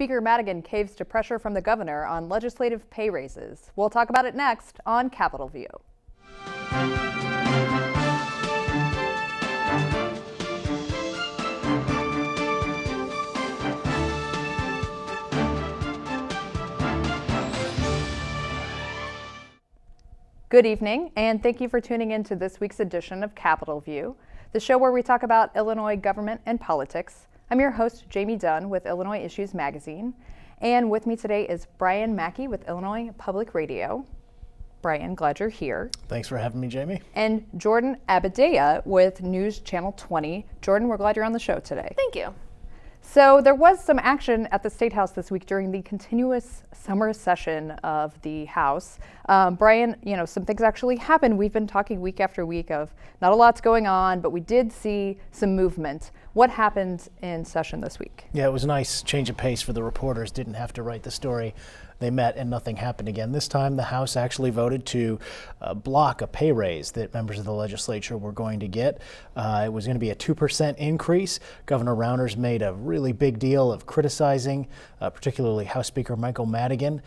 Speaker Madigan caves to pressure from the governor on legislative pay raises. We'll talk about it next on Capitol View. Good evening, and thank you for tuning in to this week's edition of Capitol View, the show where we talk about Illinois government and politics. I'm your host, Jamey Dunn with Illinois Issues Magazine, and with me today is Brian Mackey with Illinois Public Radio. Brian, glad you're here. Thanks for having me, Jamey. And Jordan Abudayyeh with News Channel 20. Jordan, we're glad you're on the show today. Thank you. So there was some action at the State House this week during the continuous summer session of the House. Brian, some things actually happened. We've been talking week after week of not a lot's going on, but we did see some movement. What happened in session this week? Yeah, it was a nice change of pace for the reporters. Didn't have to write the story. They met and nothing happened again. This time the House actually voted to block a pay raise that members of the legislature were going to get. It was going to be a 2% increase. Governor Rounders made a really big deal of criticizing particularly House Speaker Michael Madigan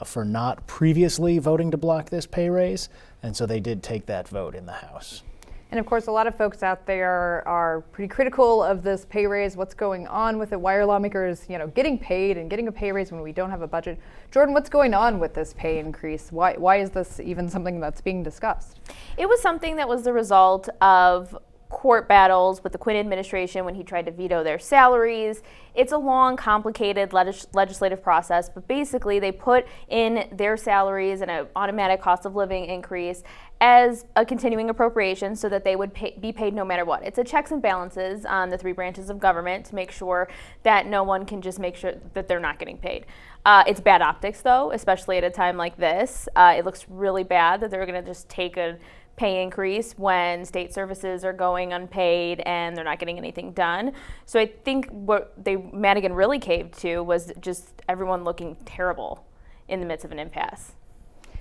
for not previously voting to block this pay raise. And so they did take that vote in the House. And of course, a lot of folks out there are pretty critical of this pay raise. What's going on with it? Why are lawmakers, getting paid and getting a pay raise when we don't have a budget? Jordan, what's going on with this pay increase? Why is this even something that's being discussed? It was something that was the result of court battles with the Quinn administration when he tried to veto their salaries. It's a long, complicated legislative process, but basically they put in their salaries and an automatic cost of living increase as a continuing appropriation so that they would be paid no matter what. It's a checks and balances on the three branches of government to make sure that no one can just make sure that they're not getting paid. It's bad optics, though, especially at a time like this. It looks really bad that they're going to just take a pay increase when state services are going unpaid and they're not getting anything done. So I think what Madigan really caved to was just everyone looking terrible in the midst of an impasse.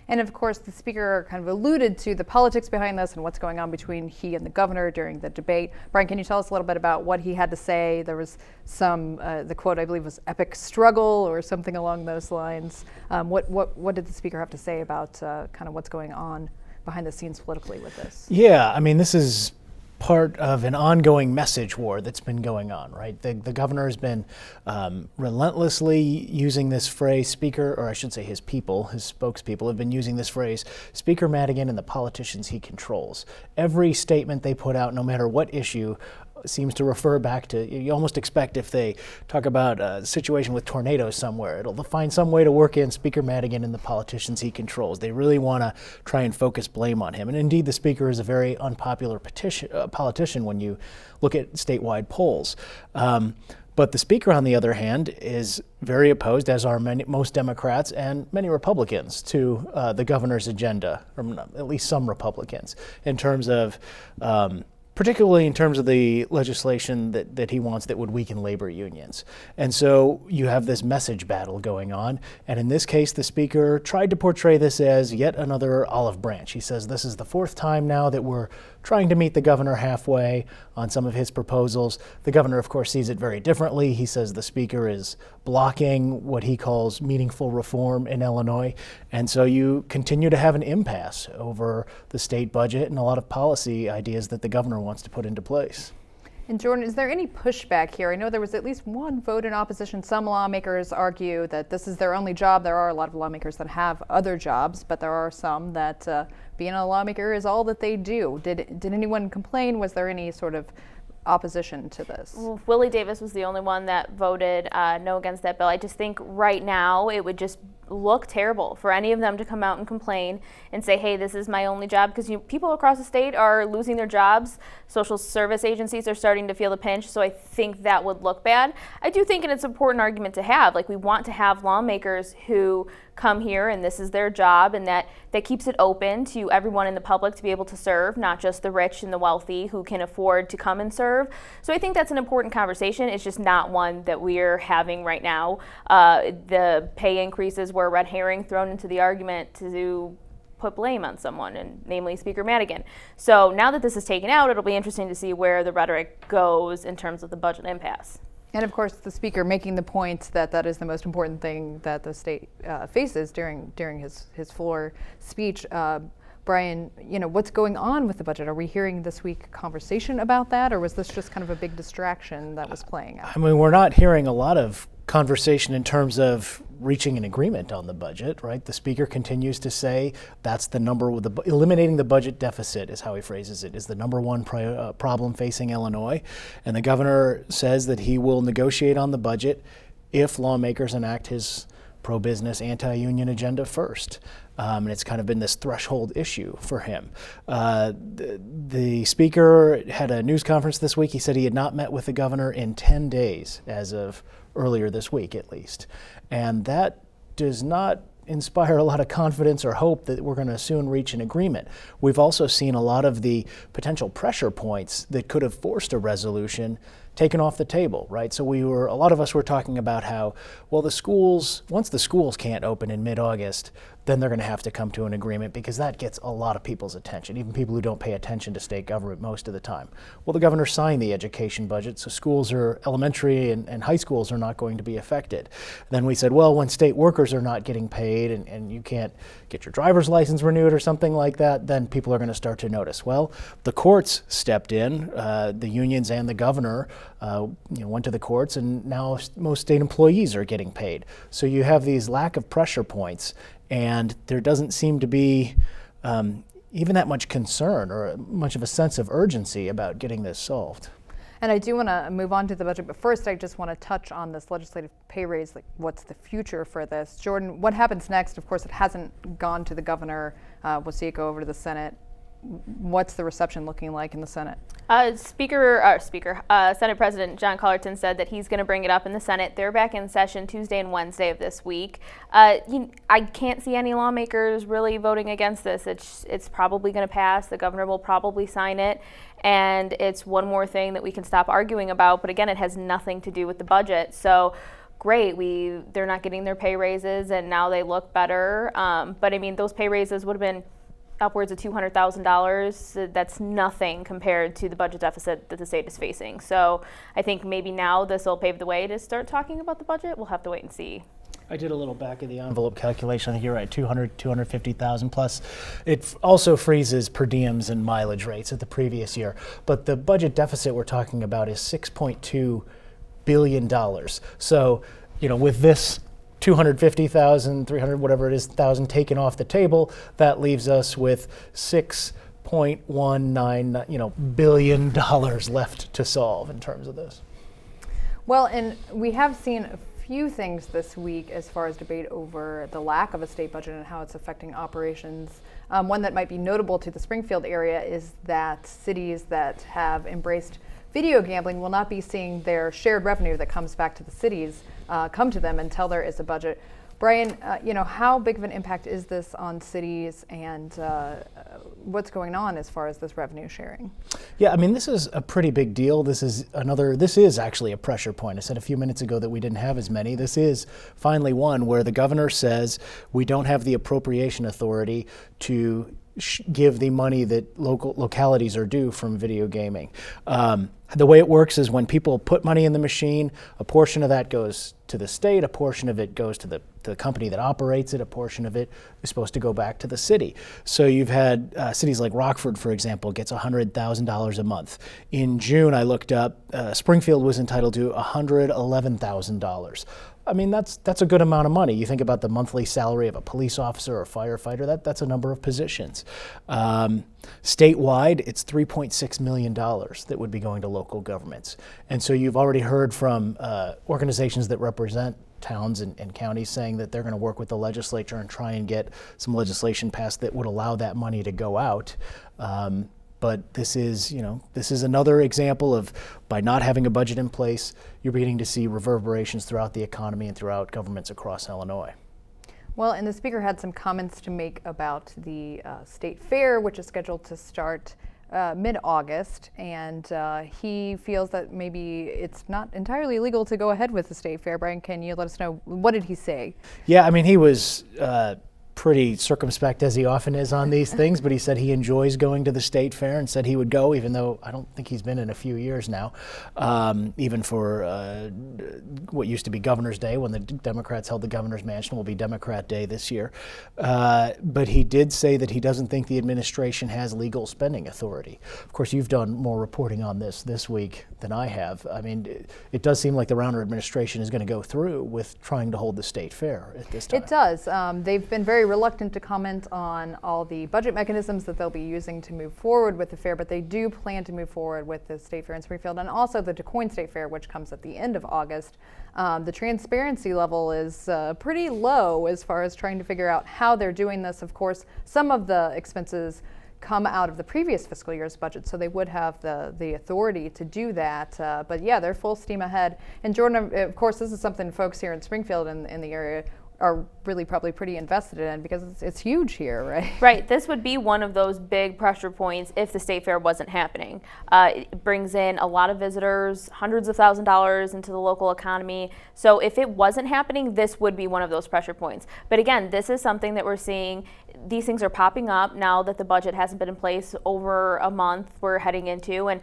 And of course, the speaker kind of alluded to the politics behind this and what's going on between he and the governor during the debate. Brian, can you tell us a little bit about what he had to say? There was some, the quote I believe was epic struggle or something along those lines. What did the speaker have to say about kind of what's going on behind the scenes politically with this? Yeah, I mean, this is part of an ongoing message war that's been going on, right? The governor has been relentlessly using this phrase, Speaker, or I should say his people, his spokespeople have been using this phrase, Speaker Madigan and the politicians he controls. Every statement they put out, no matter what issue, seems to refer back to, you almost expect if they talk about a situation with tornadoes somewhere, they'll find some way to work in Speaker Madigan and the politicians he controls. They really want to try and focus blame on him. And indeed, the Speaker is a very unpopular politician when you look at statewide polls. But the Speaker, on the other hand, is very opposed, as are most Democrats and many Republicans, to the governor's agenda, or at least some Republicans, in terms of particularly in terms of the legislation that he wants that would weaken labor unions. And so you have this message battle going on. And in this case, the Speaker tried to portray this as yet another olive branch. He says this is the fourth time now that we're trying to meet the governor halfway on some of his proposals. The governor, of course, sees it very differently. He says the Speaker is blocking what he calls meaningful reform in Illinois. And so you continue to have an impasse over the state budget and a lot of policy ideas that the governor wants to put into place. And Jordan, is there any pushback here? I know there was at least one vote in opposition. Some lawmakers argue that this is their only job. There are a lot of lawmakers that have other jobs, but there are some that being a lawmaker is all that they do. Did anyone complain? Was there any sort of opposition to this? Well, Willie Davis was the only one that voted no against that bill. I just think right now it would just look terrible for any of them to come out and complain and say, hey, this is my only job, because people across the state are losing their jobs. Social service agencies are starting to feel the pinch, so I think that would look bad. I do think it's an important argument to have. Like, we want to have lawmakers who come here and this is their job, and that keeps it open to everyone in the public to be able to serve, not just the rich and the wealthy who can afford to come and serve. So I think that's an important conversation. It's just not one that we're having right now. The pay increases were a red herring thrown into the argument to put blame on someone, and namely Speaker Madigan. So now that this is taken out, it'll be interesting to see where the rhetoric goes in terms of the budget impasse. And of course, the speaker making the point that that is the most important thing that the state faces during his floor speech. Brian, what's going on with the budget? Are we hearing this week conversation about that, or was this just kind of a big distraction that was playing out? I mean, we're not hearing a lot of conversation in terms of reaching an agreement on the budget, right? The speaker continues to say that's the number, eliminating the budget deficit is how he phrases it, is the number one problem facing Illinois. And the governor says that he will negotiate on the budget if lawmakers enact his pro-business, anti-union agenda first. And it's kind of been this threshold issue for him. The speaker had a news conference this week. He said he had not met with the governor in 10 days as of earlier this week, at least. And that does not inspire a lot of confidence or hope that we're going to soon reach an agreement. We've also seen a lot of the potential pressure points that could have forced a resolution taken off the table, right? So a lot of us were talking about how, well, once the schools can't open in mid-August, then they're going to have to come to an agreement because that gets a lot of people's attention, even people who don't pay attention to state government most of the time. Well, the governor signed the education budget, so elementary and high schools are not going to be affected. Then we said, well, when state workers are not getting paid and you can't get your driver's license renewed or something like that, then people are going to start to notice. Well, the courts stepped in, the unions and the governor went to the courts, and now most state employees are getting paid. So you have these lack of pressure points, and there doesn't seem to be even that much concern or much of a sense of urgency about getting this solved. And I do want to move on to the budget, but first I just want to touch on this legislative pay raise. Like, what's the future for this? Jordan, what happens next? Of course, it hasn't gone to the governor. We'll see it go over to the Senate. What's the reception looking like in the Senate? Senate President John Collerton said that he's going to bring it up in the Senate. They're back in session Tuesday and Wednesday of this week. I can't see any lawmakers really voting against this. It's probably going to pass. The governor will probably sign it. And it's one more thing that we can stop arguing about. But again, it has nothing to do with the budget. So great, they're not getting their pay raises, and now they look better. But I mean, those pay raises would have been upwards of $200,000. That's nothing compared to the budget deficit that the state is facing. So I think maybe now this will pave the way to start talking about the budget. We'll have to wait and see. I did a little back of the envelope calculation. I think you're right, 250,000 plus. It also freezes per diems and mileage rates at the previous year. But the budget deficit we're talking about is $6.2 billion. So, with this 250,000, 300, whatever it is, thousand taken off the table, that leaves us with $6.19, billion left to solve in terms of this. Well, and we have seen a few things this week as far as debate over the lack of a state budget and how it's affecting operations. One that might be notable to the Springfield area is that cities that have embraced video gambling will not be seeing their shared revenue that comes back to the cities come to them until there is a budget. Brian, how big of an impact is this on cities, and what's going on as far as this revenue sharing? Yeah, I mean, this is a pretty big deal. This is actually a pressure point. I said a few minutes ago that we didn't have as many. This is finally one where the governor says we don't have the appropriation authority to give the money that localities are due from video gaming. The way it works is when people put money in the machine, a portion of that goes to the state, a portion of it goes to the company that operates it, a portion of it is supposed to go back to the city. So you've had cities like Rockford, for example, gets $100,000 a month. In June, I looked up, Springfield was entitled to $111,000. I mean, that's a good amount of money. You think about the monthly salary of a police officer or firefighter, that's a number of positions. Statewide, it's $3.6 million that would be going to local governments. And so you've already heard from organizations that represent towns and counties saying that they're going to work with the legislature and try and get some legislation passed that would allow that money to go out. But this is another example of, by not having a budget in place, you're beginning to see reverberations throughout the economy and throughout governments across Illinois. Well, and the speaker had some comments to make about the state fair, which is scheduled to start mid-August, and he feels that maybe it's not entirely legal to go ahead with the state fair. Brian, can you let us know, what did he say? Yeah, I mean, he was pretty circumspect, as he often is on these things, but he said he enjoys going to the state fair and said he would go, even though I don't think he's been in a few years now, even for what used to be Governor's Day, when the Democrats held the Governor's Mansion, will be Democrat Day this year. But he did say that he doesn't think the administration has legal spending authority. Of course, you've done more reporting on this week than I have. I mean, it does seem like the Rauner administration is going to go through with trying to hold the state fair at this time. It does. They've been very reluctant to comment on all the budget mechanisms that they'll be using to move forward with the fair, but they do plan to move forward with the state fair in Springfield and also the DuQuoin State Fair, which comes at the end of August. The transparency level is pretty low as far as trying to figure out how they're doing this. Of course, some of the expenses come out of the previous fiscal year's budget, so they would have the authority to do that. But yeah, they're full steam ahead. And Jordan, of course, this is something folks here in Springfield and in the area are really probably pretty invested in because it's huge here, right? Right. This would be one of those big pressure points if the state fair wasn't happening. It brings in a lot of visitors, hundreds of thousands of dollars into the local economy. So if it wasn't happening, this would be one of those pressure points. But again, this is something that we're seeing. These things are popping up now that the budget hasn't been in place over a month we're heading into. And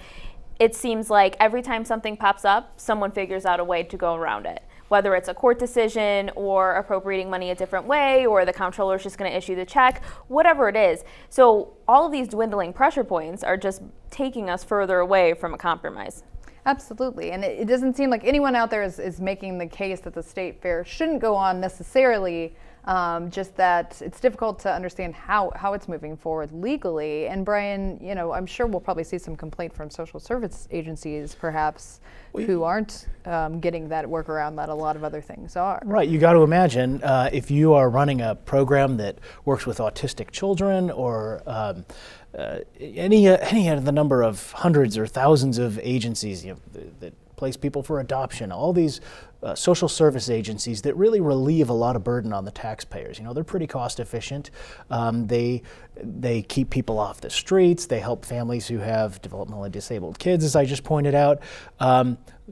it seems like every time something pops up, someone figures out a way to go around it. Whether it's a court decision or appropriating money a different way, or the comptroller's just going to issue the check, whatever it is. So all of these dwindling pressure points are just taking us further away from a compromise. Absolutely, and it doesn't seem like anyone out there is making the case that the state fair shouldn't go on necessarily. Just that it's difficult to understand how it's moving forward legally. And Brian, I'm sure we'll probably see some complaint from social service agencies, perhaps, who aren't getting that workaround that a lot of other things are. Right. You got to imagine if you are running a program that works with autistic children or any of the number of hundreds or thousands of agencies that place people for adoption, all these social service agencies that really relieve a lot of burden on the taxpayers. They're pretty cost efficient. They keep people off the streets. They help families who have developmentally disabled kids, as I just pointed out.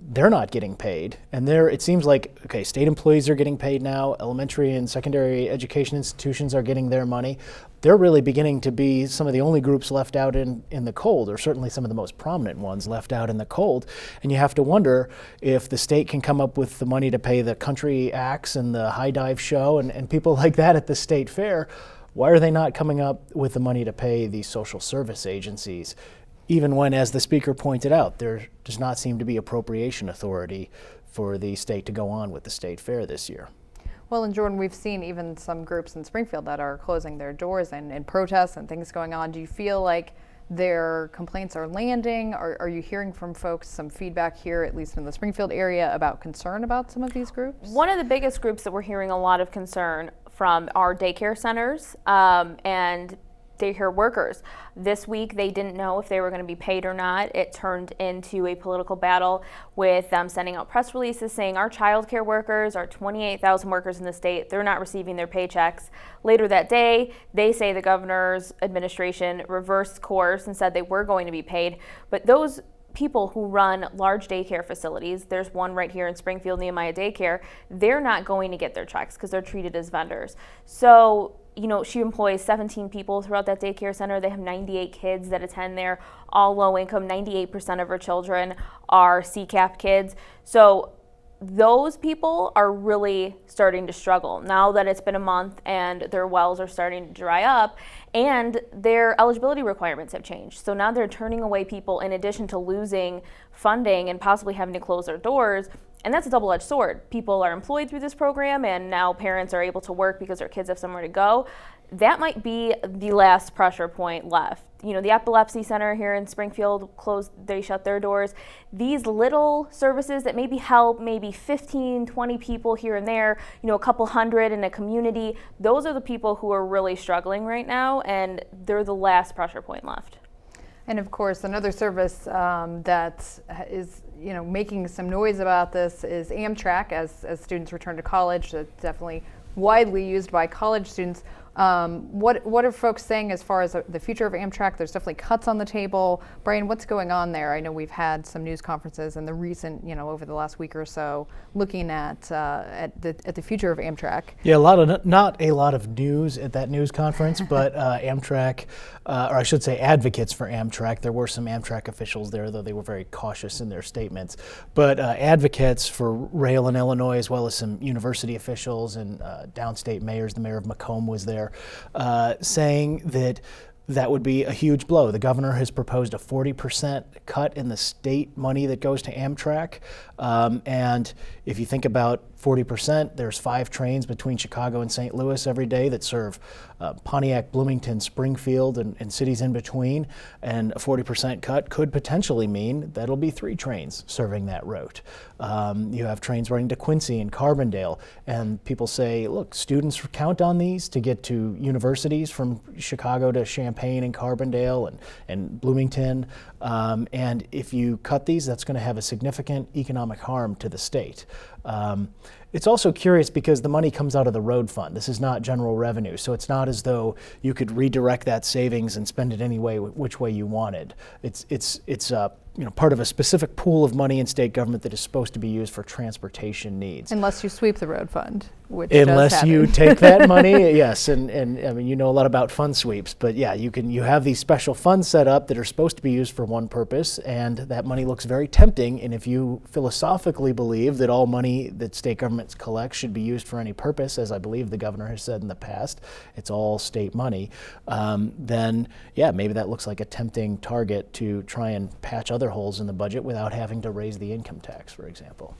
They're not getting paid. And it seems like, okay, state employees are getting paid now. Elementary and secondary education institutions are getting their money. They're really beginning to be some of the only groups left out in the cold, or certainly some of the most prominent ones left out in the cold. And you have to wonder if the state can come up with the money to pay the country acts and the high dive show and people like that at the state fair. Why are they not coming up with the money to pay these social service agencies? Even when, as the speaker pointed out, there does not seem to be appropriation authority for the state to go on with the state fair this year. Well, and Jordan, we've seen even some groups in Springfield that are closing their doors and protests and things going on. Do you feel like their complaints are landing? Are you hearing from folks some feedback here, at least in the Springfield area, about concern about some of these groups? One of the biggest groups that we're hearing a lot of concern from are daycare centers and daycare workers. This week, they didn't know if they were going to be paid or not. It turned into a political battle with them sending out press releases saying our child care workers, our 28,000 workers in the state, they're not receiving their paychecks. Later that day, they say the governor's administration reversed course and said they were going to be paid. But those people who run large daycare facilities, there's one right here in Springfield, Nehemiah Daycare, they're not going to get their checks because they're treated as vendors. So she employs 17 people throughout that daycare center. They have 98 kids that attend there, all low income. 98% of her children are CCAP kids. So those people are really starting to struggle now that it's been a month and their wells are starting to dry up and their eligibility requirements have changed. So now they're turning away people in addition to losing funding and possibly having to close their doors. And that's a double-edged sword. People are employed through this program and now parents are able to work because their kids have somewhere to go. That might be the last pressure point left. The epilepsy center here in Springfield they shut their doors. These little services that maybe help maybe 15, 20 people here and there, a couple hundred in a community, those are the people who are really struggling right now, and they're the last pressure point left. And of course, another service that is making some noise about this is Amtrak as students return to college. It's definitely widely used by college students. What are folks saying as far as the future of Amtrak? There's definitely cuts on the table. Brian, what's going on there? I know we've had some news conferences in the recent, over the last week or so, looking at the future of Amtrak. Yeah, not a lot of news at that news conference, but Amtrak, or I should say advocates for Amtrak. There were some Amtrak officials there, though they were very cautious in their statements. But advocates for rail in Illinois, as well as some university officials and downstate mayors, the mayor of Macomb was there, saying that would be a huge blow. The governor has proposed a 40% cut in the state money that goes to Amtrak. And if you think about 40%, there's 5 trains between Chicago and St. Louis every day that serve Pontiac, Bloomington, Springfield, and cities in between. And a 40% cut could potentially mean that'll be 3 trains serving that route. You have trains running to Quincy and Carbondale, and people say, look, students count on these to get to universities from Chicago to Champaign and Carbondale and Bloomington. And if you cut these, that's going to have a significant economic harm to the state. It's also curious because the money comes out of the road fund. This is not general revenue, so it's not as though you could redirect that savings and spend it any way, which way you wanted. It's part of a specific pool of money in state government that is supposed to be used for transportation needs. Unless you sweep the road fund, which unless does happen. you take that money, yes, and I mean, you know a lot about fund sweeps, but yeah, you have these special funds set up that are supposed to be used for one purpose, and that money looks very tempting. And if you philosophically believe that all money that state governments collect should be used for any purpose, as I believe the governor has said in the past, it's all state money, then yeah, maybe that looks like a tempting target to try and patch other holes in the budget without having to raise the income tax, for example.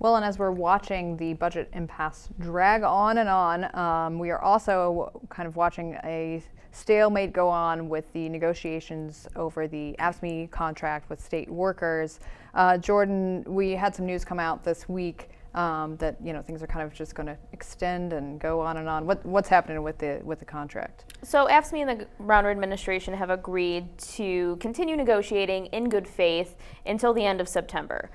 Well, and as we're watching the budget impasse drag on and on, we are also kind of watching a stalemate go on with the negotiations over the AFSCME contract with state workers. Jordan, we had some news come out this week that things are kind of just going to extend and go on and on. What's happening with the contract? So AFSCME and the Rauner administration have agreed to continue negotiating in good faith until the end of September.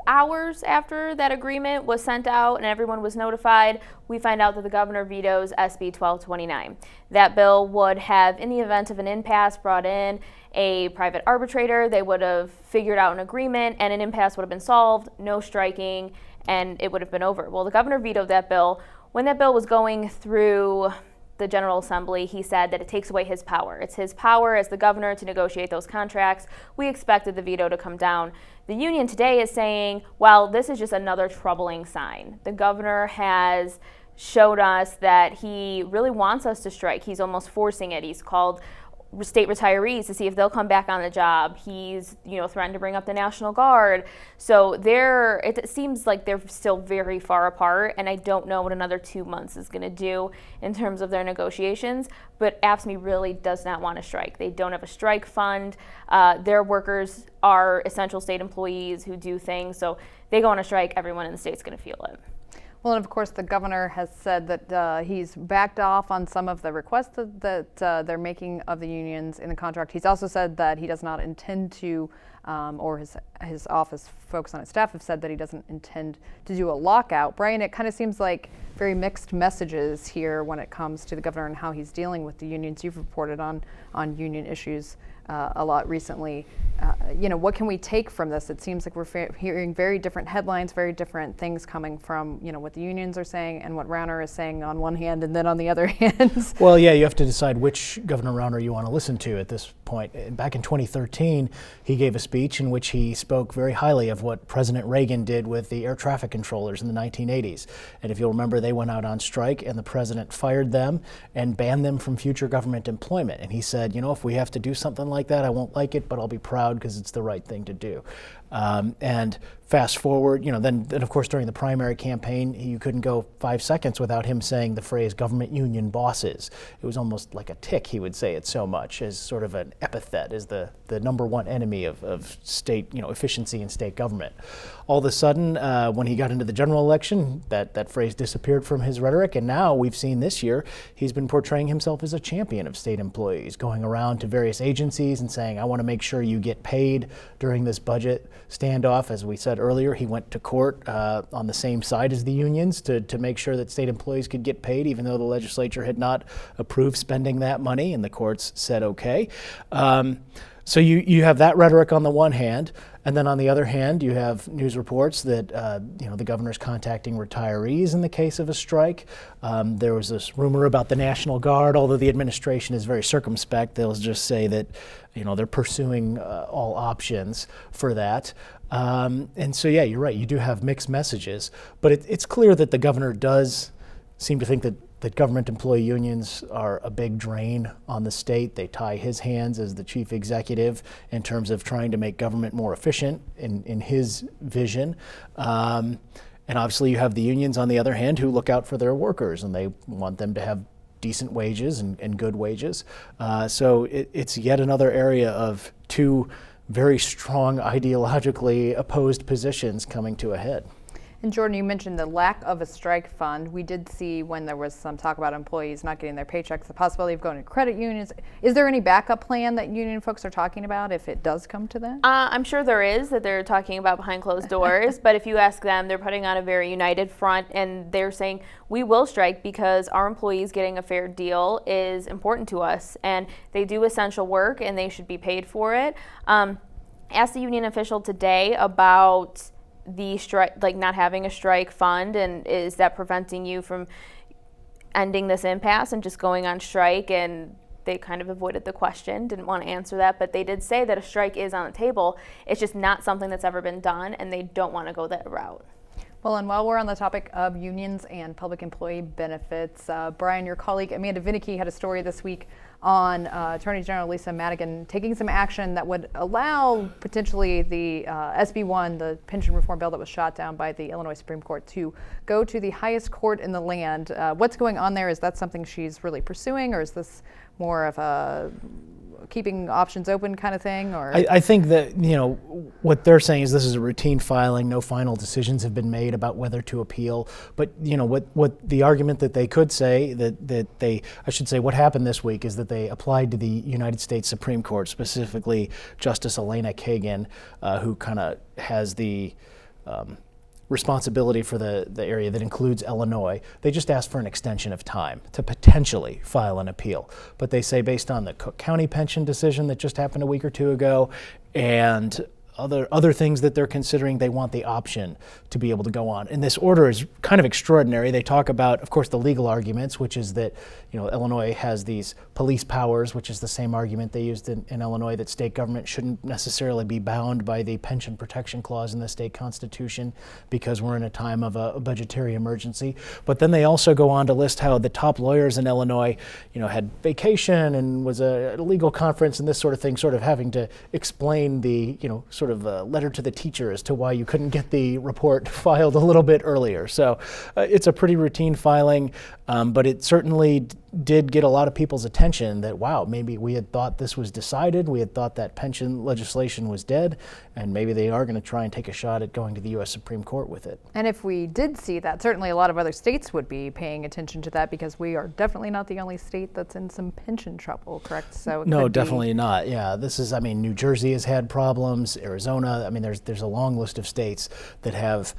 Hours after that agreement was sent out and everyone was notified, we find out that the governor vetoes SB 1229. That bill would have, in the event of an impasse, brought in a private arbitrator. They would have figured out an agreement and an impasse would have been solved, no striking, and it would have been over. Well, the governor vetoed that bill. When that bill was going through the General Assembly, he said that it takes away his power. It's his power as the governor to negotiate those contracts. We expected the veto to come down. The union today is saying, well, this is just another troubling sign. The governor has showed us that he really wants us to strike. He's almost forcing it. He's called state retirees to see if they'll come back on the job. He's, threatened to bring up the National Guard. So it seems like they're still very far apart, and I don't know what another 2 months is going to do in terms of their negotiations. But AFSCME really does not want to strike. They don't have a strike fund. Their workers are essential state employees who do things. So they go on a strike, everyone in the state's going to feel it. Well, and of course, the governor has said that he's backed off on some of the requests that they're making of the unions in the contract. He's also said that he does not intend to, or his office, folks on his staff have said that he doesn't intend to do a lockout. Brian, it kind of seems like very mixed messages here when it comes to the governor and how he's dealing with the unions. You've reported on union issues a lot recently. What can we take from this? It seems like we're hearing very different headlines, very different things coming from, what the unions are saying and what Rauner is saying on one hand and then on the other hand. Well, yeah, you have to decide which Governor Rauner you want to listen to at this point. Back in 2013, he gave a speech in which he spoke very highly of what President Reagan did with the air traffic controllers in the 1980s. And if you'll remember, they went out on strike and the president fired them and banned them from future government employment. And he said, if we have to do something like that, I won't like it, but I'll be proud because it's the right thing to do. And fast forward, then of course during the primary campaign, you couldn't go 5 seconds without him saying the phrase government union bosses. It was almost like a tick, he would say it so much, as sort of an epithet, as the number one enemy of state, efficiency in state government. All of a sudden, when he got into the general election, that phrase disappeared from his rhetoric, and now we've seen this year, he's been portraying himself as a champion of state employees, going around to various agencies and saying, I want to make sure you get paid during this budget standoff. As we said earlier, he went to court on the same side as the unions to make sure that state employees could get paid, even though the legislature had not approved spending that money, and the courts said okay. So you have that rhetoric on the one hand, and then on the other hand, you have news reports that the governor's contacting retirees in the case of a strike. There was this rumor about the National Guard, although the administration is very circumspect. They'll just say that they're pursuing all options for that. And so, yeah, you're right. You do have mixed messages, but it's clear that the governor does seem to think that government employee unions are a big drain on the state. They tie his hands as the chief executive in terms of trying to make government more efficient in his vision. And obviously you have the unions on the other hand who look out for their workers, and they want them to have decent wages and good wages. So it's yet another area of two very strong ideologically opposed positions coming to a head. And Jordan, you mentioned the lack of a strike fund. We did see when there was some talk about employees not getting their paychecks, the possibility of going to credit unions. Is there any backup plan that union folks are talking about if it does come to that? I'm sure there is, that they're talking about behind closed doors. But if you ask them, they're putting on a very united front, and they're saying, we will strike because our employees getting a fair deal is important to us. And they do essential work, and they should be paid for it. Asked the union official today about the strike, like not having a strike fund, and is that preventing you from ending this impasse and just going on strike? And they kind of avoided the question, didn't want to answer that, but they did say that a strike is on the table. It's just not something that's ever been done, and they don't want to go that route. Well, and while we're on the topic of unions and public employee benefits, Brian, your colleague Amanda Vinicky had a story this week on Attorney General Lisa Madigan taking some action that would allow potentially the SB1, the pension reform bill that was shot down by the Illinois Supreme Court, to go to the highest court in the land. What's going on there? Is that something she's really pursuing, or is this more of a keeping options open kind of thing? Or I think that what they're saying is this is a routine filing. No final decisions have been made about whether to appeal. But what the argument that they could say what happened this week is that they applied to the United States Supreme Court, specifically Justice Elena Kagan, who kind of has the responsibility for the area that includes Illinois. They just asked for an extension of time to potentially file an appeal. But they say based on the Cook County pension decision that just happened a week or two ago and other things that they're considering, they want the option to be able to go on. And this order is kind of extraordinary. They talk about, of course, the legal arguments, which is that Illinois has these police powers, which is the same argument they used in Illinois, that state government shouldn't necessarily be bound by the pension protection clause in the state constitution because we're in a time of a budgetary emergency. But then they also go on to list how the top lawyers in Illinois, had vacation and was a legal conference and this sort of thing, sort of having to explain the, sort of a letter to the teacher as to why you couldn't get the report filed a little bit earlier. So it's a pretty routine filing, but it certainly did get a lot of people's attention that, wow, maybe we had thought this was decided, we had thought that pension legislation was dead, and maybe they are going to try and take a shot at going to the U.S. Supreme Court with it. And if we did see that, certainly a lot of other states would be paying attention to that, because we are definitely not the only state that's in some pension trouble, correct? So no, definitely not. Yeah, this is, New Jersey has had problems, Arizona, there's a long list of states that have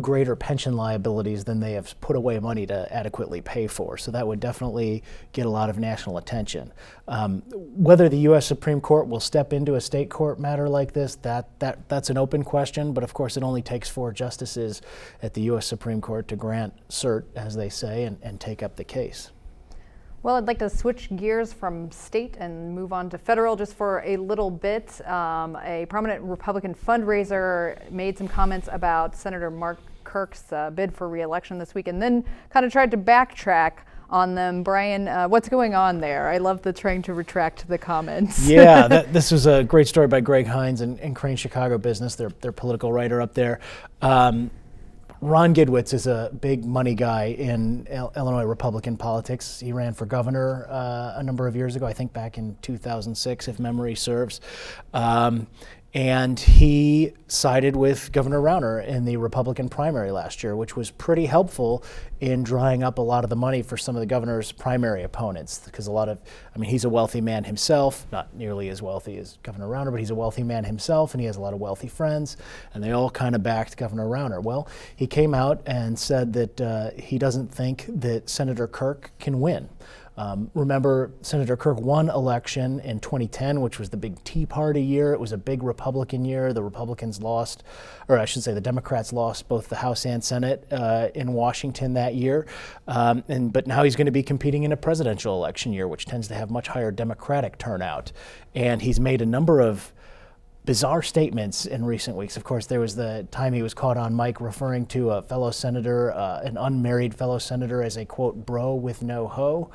greater pension liabilities than they have put away money to adequately pay for. So that would definitely get a lot of national attention. Whether the U.S. Supreme Court will step into a state court matter like this, that's an open question. But of course, it only takes 4 justices at the U.S. Supreme Court to grant cert, as they say, and take up the case. Well, I'd like to switch gears from state and move on to federal just for a little bit. A prominent Republican fundraiser made some comments about Senator Mark Kirk's bid for re-election this week, and then kind of tried to backtrack on them. Brian, what's going on there? I love the trying to retract the comments. Yeah, this was a great story by Greg Hines and Crane Chicago Business, their political writer up there. Ron Gidwitz is a big money guy in Illinois Republican politics. He ran for governor a number of years ago, I think back in 2006, if memory serves. And he sided with Governor Rauner in the Republican primary last year, which was pretty helpful in drying up a lot of the money for some of the governor's primary opponents. Because he's a wealthy man himself, not nearly as wealthy as Governor Rauner, but he's a wealthy man himself, and he has a lot of wealthy friends, and they all kind of backed Governor Rauner. Well, he came out and said that he doesn't think that Senator Kirk can win. Remember, Senator Kirk won election in 2010, which was the big Tea Party year. It was a big Republican year. The Republicans lost, or I should say the Democrats lost both the House and Senate in Washington that year. But now he's going to be competing in a presidential election year, which tends to have much higher Democratic turnout. And he's made a number of bizarre statements in recent weeks. Of course, there was the time he was caught on mic referring to a fellow senator, an unmarried fellow senator, as a quote bro with no hoe.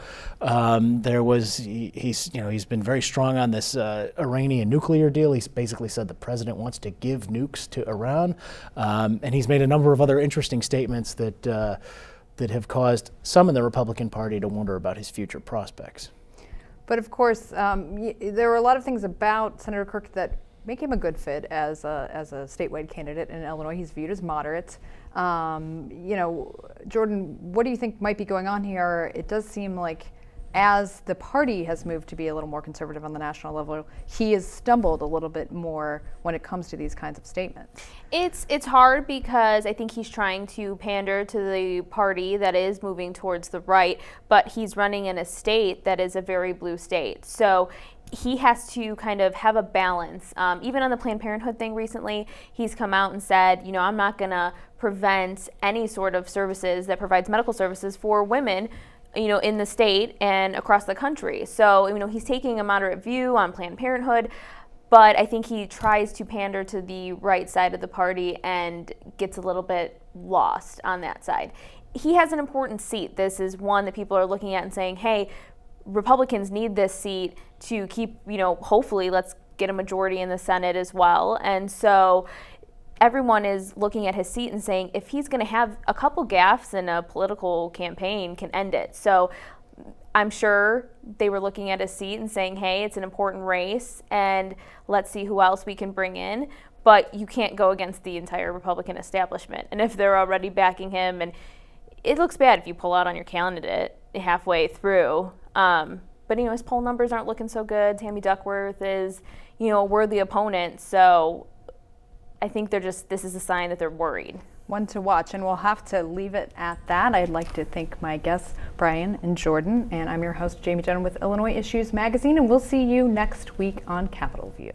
He's been very strong on this Iranian nuclear deal. He's basically said the president wants to give nukes to Iran, and he's made a number of other interesting statements that have caused some in the Republican Party to wonder about his future prospects. But of course, there were a lot of things about Senator Kirk that make him a good fit as a statewide candidate in Illinois. He's viewed as moderate. Jordan, what do you think might be going on here? It does seem like as the party has moved to be a little more conservative on the national level, he has stumbled a little bit more when it comes to these kinds of statements. It's hard because I think he's trying to pander to the party that is moving towards the right, but he's running in a state that is a very blue state. So he has to kind of have a balance. Even on the Planned Parenthood thing recently, he's come out and said, I'm not going to prevent any sort of services that provides medical services for women, in the state and across the country. So, he's taking a moderate view on Planned Parenthood, but I think he tries to pander to the right side of the party and gets a little bit lost on that side. He has an important seat. This is one that people are looking at and saying, hey, Republicans need this seat to keep, hopefully let's get a majority in the Senate as well. And so everyone is looking at his seat and saying, if he's going to have a couple gaffes in a political campaign, can end it. So I'm sure they were looking at his seat and saying, hey, it's an important race, and let's see who else we can bring in. But you can't go against the entire Republican establishment. And if they're already backing him, and it looks bad if you pull out on your candidate halfway through. But his poll numbers aren't looking so good. Tammy Duckworth is, a worthy opponent. So I think this is a sign that they're worried. One to watch, and we'll have to leave it at that. I'd like to thank my guests, Brian and Jordan, and I'm your host, Jamey Dunn with Illinois Issues Magazine, and we'll see you next week on Capitol View.